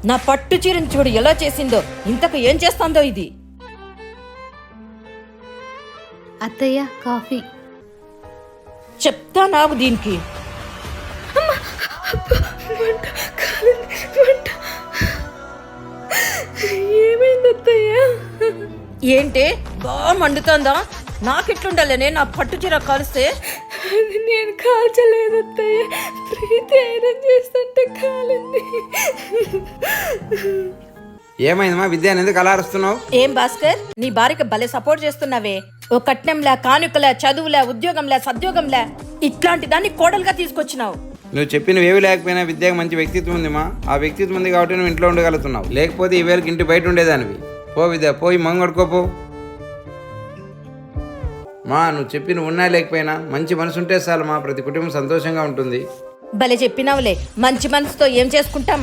నా పట్టు చీరని చూడు ఎలా చేసిందో. ఇంతకు ఏం చేస్తుందో ఇది. అత్తయ్య కాఫీ. చెప్తా నాకు దీనికి. ఏమైంది అత్తయ్య? ఏంటి బాగా మండుతుందా? నాకెట్లుండాలనే నా పట్టు చీర కాలిస్తే? అది నేను కాల్చలేదు అత్తయ్య, ప్రీతి ఐరన్ చేస్తుంటే కాలింది. ఏమైందమ్మా విద్య ఎందుకు అలా అరుస్తున్నావు? ఏం భాస్కర్, నీ భార్యకి భలే సపోర్ట్ చేస్తున్నావే. ఓ కట్నంలా, కానుకలా, చదువులా, ఉద్యోగంలా, సద్యోగంలా ఇట్లాంటి దాన్ని కోడలుగా తీసుకొచ్చినావు. నువ్వు చెప్పినవేవి లేకపోయినా విద్యకు మంచి వ్యక్తిత్వం ఉందిమా. ఆ వ్యక్తిత్వం ఉంది కాబట్టి నువ్వు ఇంట్లో ఉండగలుగుతున్నావు. లేకపోతే ఈ వేళకి ఇంటి బయట ఉండేదానివి. పో విద్య, పోయి మంగడుకోపో. మా నువ్వు చెప్పి నువ్వు ఉన్నా లేకపోయినా మంచి మనసు ఉంటే చాలు మా, ప్రతి కుటుంబం సంతోషంగా ఉంటుంది. భలే చెప్పినావులే. మంచి మనసుతో ఏం చేసుకుంటాం?